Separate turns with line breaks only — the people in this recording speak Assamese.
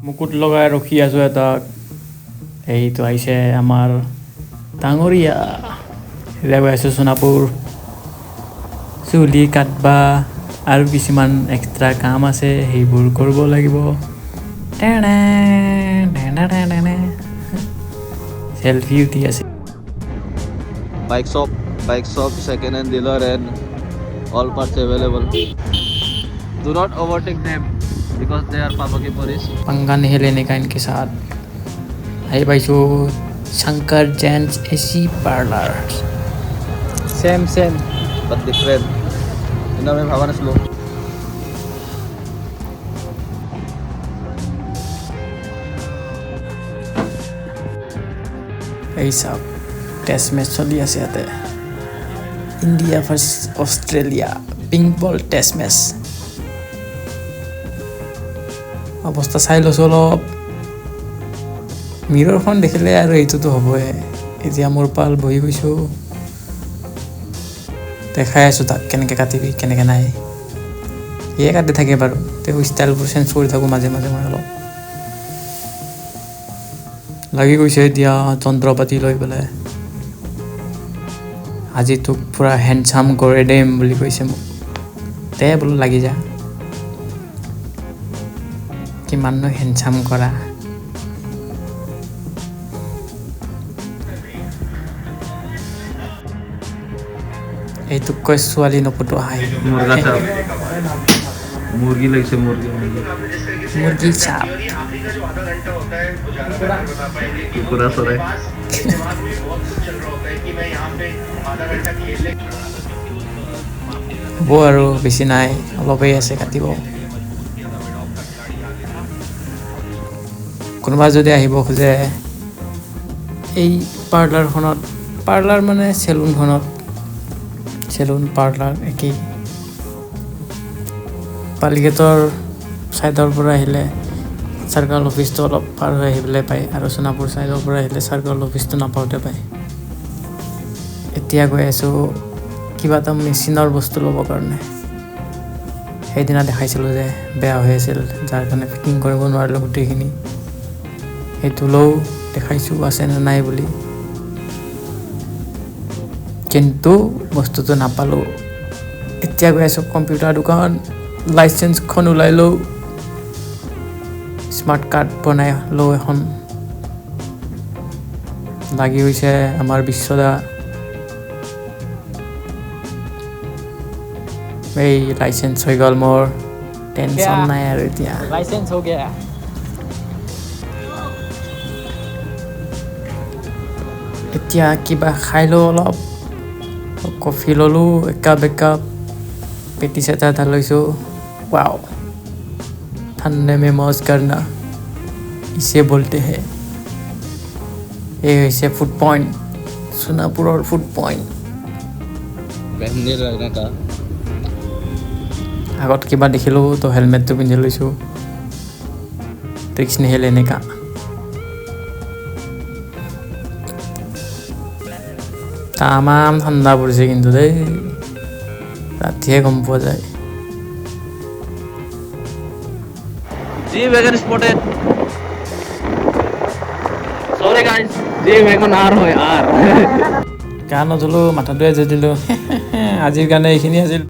মুকুট লগাই ৰখি আছোঁ এটাক এইটো আহিছে আমাৰ ডাঙৰীয়া এতিয়া গৈ আছোঁ সোণাপুৰ চুলি কাটবা আৰু কিছুমান এক্সট্ৰা কাম আছে সেইবোৰ কৰিব লাগিব সেলফি উঠি আছে
bike shop second hand dealer and all parts available. Do not overtake them because they are Papa Ki police.
पंगा नहीं लेने का इनके साथ आई भाई Shankar gents AC parlour same
But different. Ina mein bhavan slow.
এই সব টেষ্ট মেচ চলি আছে ইয়াতে India versus Australia pink ball test match অৱস্থা চাই লৈছোঁ অলপ মিৰৰখন দেখিলে আৰু এইটোতো হ'বই এতিয়া মোৰ পাল বহি গৈছোঁ দেখাই আছোঁ তাক কেনেকৈ কাটিবি কেনেকৈ নাই সিয়ে কাটি থাকে বাৰু তেওঁ ষ্টাইলবোৰ চেঞ্জ কৰি থাকোঁ মাজে মাজে মই অলপ লাগি গৈছে এতিয়া যন্ত্ৰ পাতি লৈ পেলাই আজি তোক পূৰা হেণ্ডচাম কৰি দিম বুলি কৈছে মোক দে বোলো লাগি যা কিমাননো হেণ্ডচাম কৰা এইটোক কৈ ছোৱালী নপতো আহাই
Murga chap. Murgi লাগিছে murgi.
মুৰ্গী চাপ
Kukura sarai.
হ'ব আৰু বেছি নাই অলপেই আছে কাটিব কোনোবা যদি আহিব খোজে এই পাৰ্লাৰখনত পাৰ্লাৰ মানে চেলুনখনত চেলুন পাৰ্লাৰ একেই পালিগেটৰ ছাইডৰ পৰা আহিলে চাৰ্কল অফিচটো অলপ পাৰ হৈ আহি পেলাই পায় আৰু সোণাপুৰ ছাইডৰ পৰা আহিলে চাৰ্কল অফিচটো নাপাওঁতে পায় এতিয়া গৈ আছোঁ কিবা এটা মেচিনৰ বস্তু ল'বৰ কাৰণে সেইদিনা দেখাইছিলোঁ যে বেয়া হৈ আছিল যাৰ কাৰণে ফিটিং কৰিব নোৱাৰিলোঁ গোটেইখিনি সেইটো লওঁ দেখাইছোঁ আছে নে নাই বুলি কিন্তু বস্তুটো নাপালোঁ এতিয়া গৈ আছোঁ কম্পিউটাৰ দোকান লাইচেঞ্চখন ওলাই লওঁ স্মাৰ্ট কাৰ্ড বনাই লওঁ এখন লাগি হৈছে আমাৰ বিশ্বদা এই লাইচেঞ্চ হৈ গ'ল মোৰ টেনশ্যন নাই আৰু এতিয়া
लाइसेंस हो गया
এতিয়া কিবা খাই লওঁ অলপ কফি ল'লোঁ একাপ পেটিছ এটা লৈছোঁ ৱাও ঠাণ্ডা মে মৌজ কৰনা ইছে বলতে হে এই হৈছে ফুড পইণ্ট সোণাপুৰৰ ফুড পইণ্ট
Pehne रहने का.
আগত কিবা দেখিলোঁ তো হেলমেটটো পিন্ধি লৈছোঁ ট্ৰিক্স নেহেল এনেকা তামাম ঠাণ্ডা পৰিছে কিন্তু দেই ৰাতিহে গম পোৱা যায়
G-Wagon spotted. Sorry guys. G-Wagon R হয় R.
গা নধুলোঁ মাথাটোৱে জে দিলোঁ আজিৰ কাৰণে এইখিনি আছিল